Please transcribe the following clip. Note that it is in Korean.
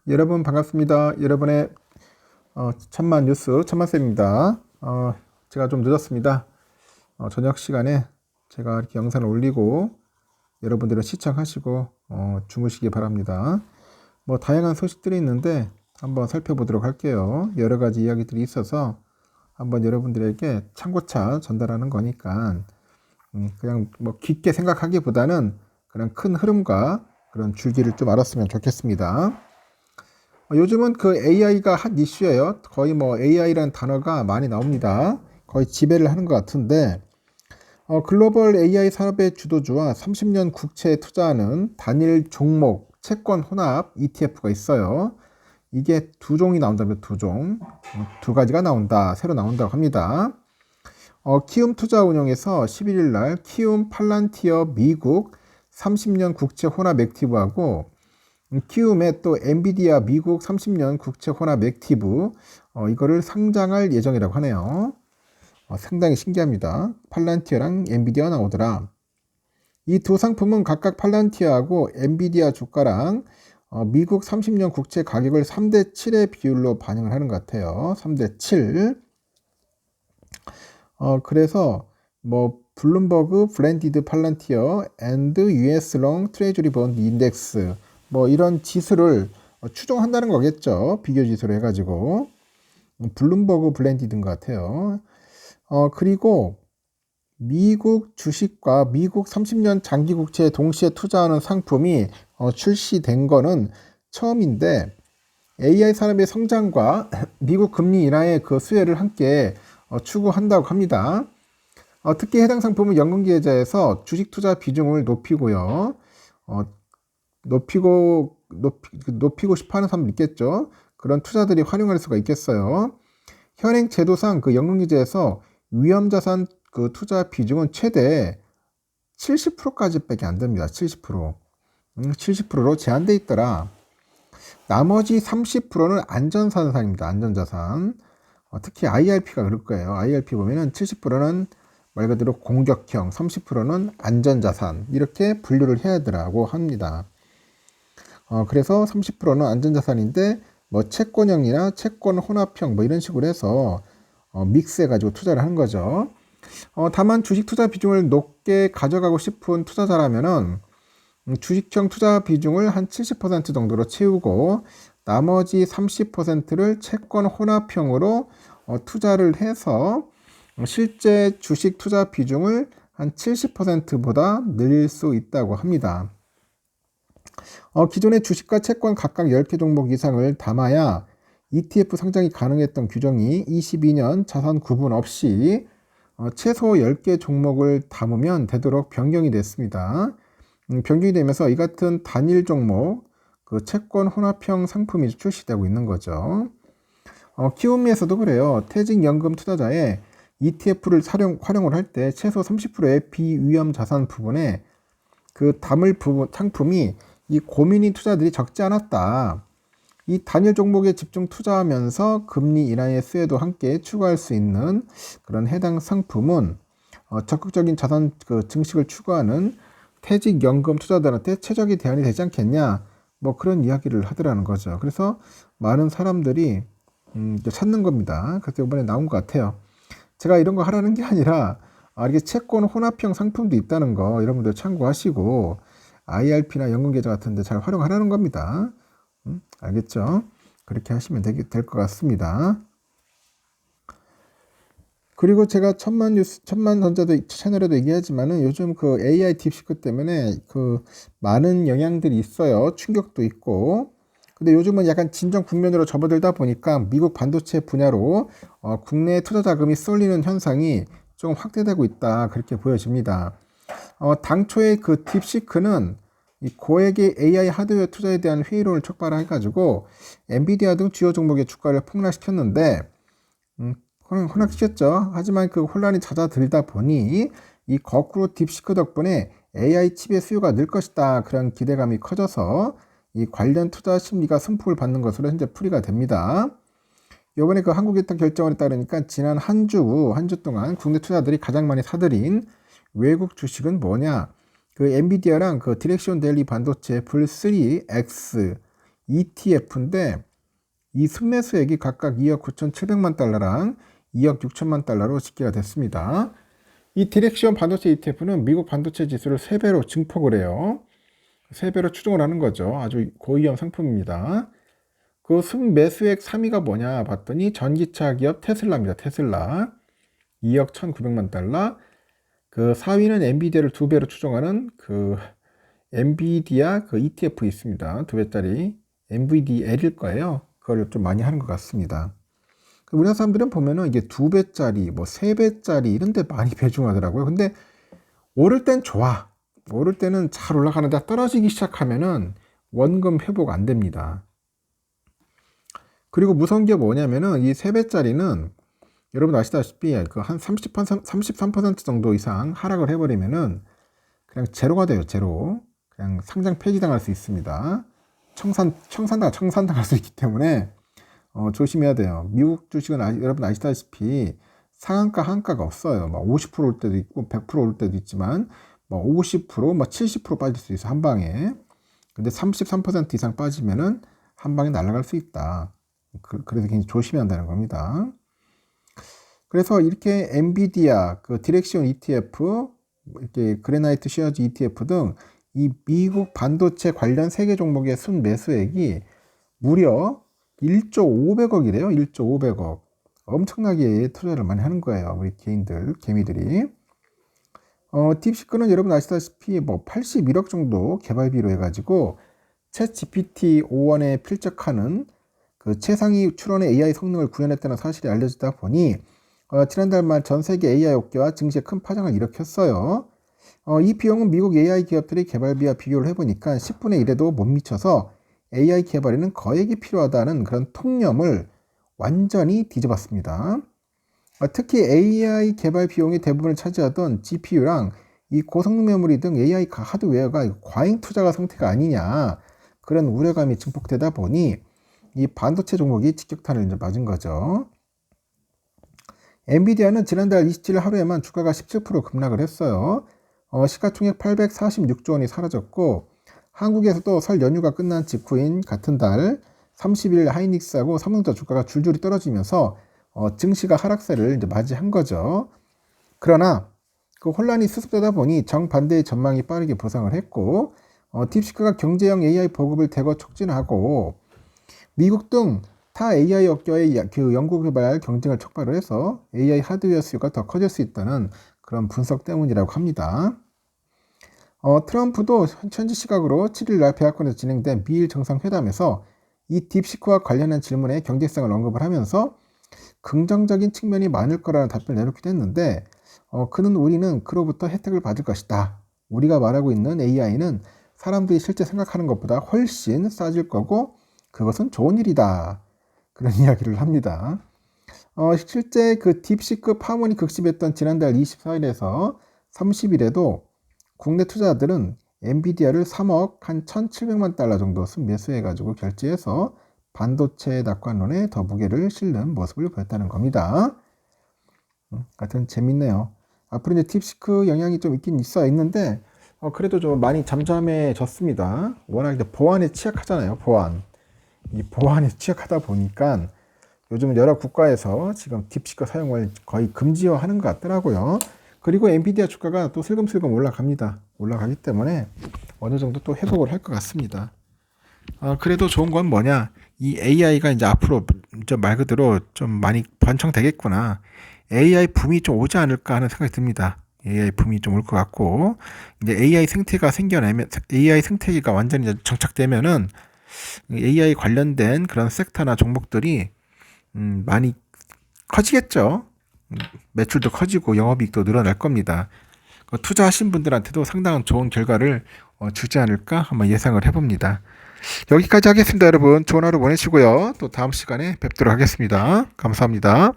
여러분 반갑습니다. 여러분의 천만 뉴스 천만쌤입니다. 제가 좀 늦었습니다. 저녁 시간에 제가 이렇게 영상을 올리고 여러분들은 시청하시고 주무시기 바랍니다. 뭐 다양한 소식들이 있는데 한번 살펴보도록 할게요. 여러 가지 이야기들이 있어서 한번 여러분들에게 참고차 전달하는 거니까 그냥 뭐 깊게 생각하기보다는 그냥 큰 흐름과 그런 줄기를 좀 알았으면 좋겠습니다. 요즘은 그 AI가 핫 이슈예요. 거의 뭐 AI라는 단어가 많이 나옵니다. 거의 지배를 하는 것 같은데, 글로벌 AI 산업의 주도주와 30년 국채에 투자하는 단일 종목 채권 혼합 ETF가 있어요. 이게 두 종이 나온다면 두 종, 두 가지가 나온다, 새로 나온다고 합니다. 키움 투자운용에서 11일 날 키움 팔란티어 미국 30년 국채 혼합 액티브하고 키움의 또 엔비디아 미국 30년 국채 혼합 액티브 이거를 상장할 예정이라고 하네요. 상당히 신기합니다. 팔란티어랑 엔비디아 나오더라. 이 두 상품은 각각 팔란티어하고 엔비디아 주가랑 미국 30년 국채 가격을 3대 7의 비율로 반영을 하는 것 같아요. 3대 7. 그래서 뭐 블룸버그 블렌디드 팔란티어 앤드 US 롱 트레저리 본드 인덱스 뭐 이런 지수를 추종한다는 거겠죠. 비교 지수로 해가지고 블룸버그 블렌디드인 것 같아요. 그리고 미국 주식과 미국 30년 장기 국채에 동시에 투자하는 상품이 출시된 거는 처음인데 AI 산업의 성장과 미국 금리 인하의 그 수혜를 함께 추구한다고 합니다. 특히 해당 상품은 연금계좌에서 주식 투자 비중을 높이고요. 높이고 싶어 하는 사람도 있겠죠. 그런 투자들이 활용할 수가 있겠어요. 현행 제도상 그 연금계좌에서 위험자산 그 투자 비중은 최대 70%까지밖에 안 됩니다. 70%. 70%로 제한돼 있더라. 나머지 30%는 안전자산입니다. 안전자산. 특히 IRP가 그럴 거예요. IRP 보면은 70%는 말 그대로 공격형, 30%는 안전자산. 이렇게 분류를 해야 되라고 합니다. 그래서 30%는 안전자산인데 뭐 채권형이나 채권 혼합형 뭐 이런 식으로 해서 믹스해 가지고 투자를 하는 거죠. 다만 주식 투자 비중을 높게 가져가고 싶은 투자자라면은 주식형 투자 비중을 한 70% 정도로 채우고 나머지 30%를 채권 혼합형으로 투자를 해서 실제 주식 투자 비중을 한 70%보다 늘릴 수 있다고 합니다. 기존의 주식과 채권 각각 10개 종목 이상을 담아야 ETF 상장이 가능했던 규정이 22년 자산 구분 없이 최소 10개 종목을 담으면 되도록 변경이 됐습니다. 변경이 되면서 이 같은 단일 종목, 그 채권 혼합형 상품이 출시되고 있는 거죠. 키움에서도 그래요. 퇴직연금 투자자의 ETF를 활용을 할 때 최소 30%의 비위험 자산 부분에 그 담을 부분 상품이 이 고민이 투자들이 적지 않았다. 이 단일 종목에 집중 투자하면서 금리 인하의 수혜도 함께 추구할 수 있는 그런 해당 상품은 적극적인 자산 그 증식을 추구하는 퇴직연금 투자자들한테 최적의 대안이 되지 않겠냐, 뭐 그런 이야기를 하더라는 거죠. 그래서 많은 사람들이 찾는 겁니다. 그래서 이번에 나온 것 같아요. 제가 이런 거 하라는 게 아니라 이렇게 채권 혼합형 상품도 있다는 거 여러분들 참고하시고 IRP나 연금계좌 같은 데 잘 활용하라는 겁니다. 알겠죠? 그렇게 하시면 될 것 같습니다. 그리고 제가 천만 전자도 채널에도 얘기하지만은 요즘 그 AI 딥시크 때문에 그 많은 영향들이 있어요. 충격도 있고. 근데 요즘은 약간 진정 국면으로 접어들다 보니까 미국 반도체 분야로 국내 투자 자금이 쏠리는 현상이 좀 확대되고 있다. 그렇게 보여집니다. 당초에 그 딥시크는 이 고액의 AI 하드웨어 투자에 대한 회의론을 촉발해가지고 엔비디아 등 주요 종목의 주가를 폭락시켰는데 혼란시켰죠. 하지만 그 혼란이 잦아들다 보니 이 거꾸로 딥시크 덕분에 AI 칩의 수요가 늘 것이다. 그런 기대감이 커져서 이 관련 투자 심리가 승폭을 받는 것으로 현재 풀이가 됩니다. 이번에 그 한국예탁 결정에 따르니까 지난 한 주 동안 국내 투자들이 가장 많이 사들인 외국 주식은 뭐냐? 그 엔비디아랑 그 디렉션 데일리 반도체 불3X ETF인데 이 순매수액이 각각 2억 9,700만 달러랑 2억 6천만 달러로 집계가 됐습니다. 이 디렉시온 반도체 ETF는 미국 반도체 지수를 3배로 증폭을 해요. 3배로 추종을 하는 거죠. 아주 고위험 상품입니다. 그 순매수액 3위가 뭐냐 봤더니 전기차 기업 테슬라입니다. 테슬라 2억 1,900만 달러. 그 4위는 엔비디아를 2배로 추종하는 그 엔비디아 그 ETF 있습니다. 2배짜리 NVDL일 거예요. 그걸 좀 많이 하는 것 같습니다. 우리나라 사람들은 보면은 이게 2배짜리, 뭐 3배짜리 이런 데 많이 배중하더라고요. 근데 오를 땐 좋아. 오를 때는 잘 올라가는데 떨어지기 시작하면은 원금 회복 안 됩니다. 그리고 무서운 게 뭐냐면은 이 3배짜리는 여러분 아시다시피 그 한 33% 정도 이상 하락을 해버리면은 그냥 제로가 돼요. 제로. 그냥 상장 폐지당할 수 있습니다. 청산당할 수 있기 때문에 조심해야 돼요. 미국 주식은 여러분 아시다시피 상한가 한가가 없어요. 막 50% 올 때도 있고 100% 올 때도 있지만 뭐 50%, 뭐 70% 빠질 수 있어 한 방에. 근데 33% 이상 빠지면은 한 방에 날아갈 수 있다. 그래서 굉장히 조심해야 한다는 겁니다. 그래서 이렇게 엔비디아, 그 디렉시온 ETF, 이렇게 그래나이트 쉐어즈 ETF 등 이 미국 반도체 관련 세계 종목의 순매수액이 무려 1조 500억이래요. 1조 500억. 엄청나게 투자를 많이 하는 거예요. 우리 개미들이. 딥시크는 여러분 아시다시피 뭐 81억 정도 개발비로 해가지고 챗 GPT 5원에 필적하는 그 최상위 출원의 AI 성능을 구현했다는 사실이 알려지다 보니 지난달 말 전 세계 AI 업계와 증시에 큰 파장을 일으켰어요. 이 비용은 미국 AI 기업들의 개발비와 비교를 해보니까 10분의 1에도 못 미쳐서 AI 개발에는 거액이 필요하다는 그런 통념을 완전히 뒤집었습니다. 특히 AI 개발 비용의 대부분을 차지하던 GPU랑 이 고성능 메모리 등 AI 하드웨어가 과잉 투자가 상태가 아니냐 그런 우려감이 증폭되다 보니 이 반도체 종목이 직격탄을 이제 맞은 거죠. 엔비디아는 지난달 27일 하루에만 주가가 17% 급락을 했어요. 시가총액 846조 원이 사라졌고 한국에서도 설 연휴가 끝난 직후인 같은 달 30일 하이닉스하고 삼성전자 주가가 줄줄이 떨어지면서 증시가 하락세를 이제 맞이한 거죠. 그러나 그 혼란이 수습되다 보니 정반대의 전망이 빠르게 부상을 했고 딥시크가 경제형 AI 보급을 대거 촉진하고 미국 등 타 AI 업계의 그 연구개발 경쟁을 촉발을 해서 AI 하드웨어 수요가 더 커질 수 있다는 그런 분석 때문이라고 합니다. 트럼프도 현지 시각으로 7일날 백악관에서 진행된 미일 정상회담에서 이 딥시크와 관련한 질문에 경제성을 언급을 하면서 긍정적인 측면이 많을 거라는 답변을 내놓기도 했는데 그는 우리는 그로부터 혜택을 받을 것이다. 우리가 말하고 있는 AI는 사람들이 실제 생각하는 것보다 훨씬 싸질 거고 그것은 좋은 일이다. 그런 이야기를 합니다. 실제 그 딥시크 파문이 극심했던 지난달 24일에서 30일에도 국내 투자자들은 엔비디아를 3억 한 1,700만 달러 정도 순매수해가지고 결제해서 반도체 낙관론에 더 무게를 실는 모습을 보였다는 겁니다. 하여튼 재밌네요. 앞으로 이제 딥시크 영향이 좀 있는데 그래도 좀 많이 잠잠해졌습니다. 워낙 이제 보안에 취약하잖아요. 이 보안에 취약하다 보니까 요즘 여러 국가에서 지금 딥시크 사용을 거의 금지화하는 것 같더라고요. 그리고 엔비디아 주가가 또 슬금슬금 올라가기 때문에 어느 정도 또 회복을 할 것 같습니다. 그래도 좋은 건 뭐냐? 이 AI가 이제 앞으로 말 그대로 좀 많이 번창되겠구나. AI 붐이 좀 오지 않을까 하는 생각이 듭니다. AI 붐이 좀 올 것 같고, 이제 AI 생태계가 완전히 이제 정착되면은 AI 관련된 그런 섹터나 종목들이 많이 커지겠죠. 매출도 커지고 영업이익도 늘어날 겁니다. 투자하신 분들한테도 상당한 좋은 결과를 주지 않을까 한번 예상을 해봅니다. 여기까지 하겠습니다. 여러분 좋은 하루 보내시고요. 또 다음 시간에 뵙도록 하겠습니다. 감사합니다.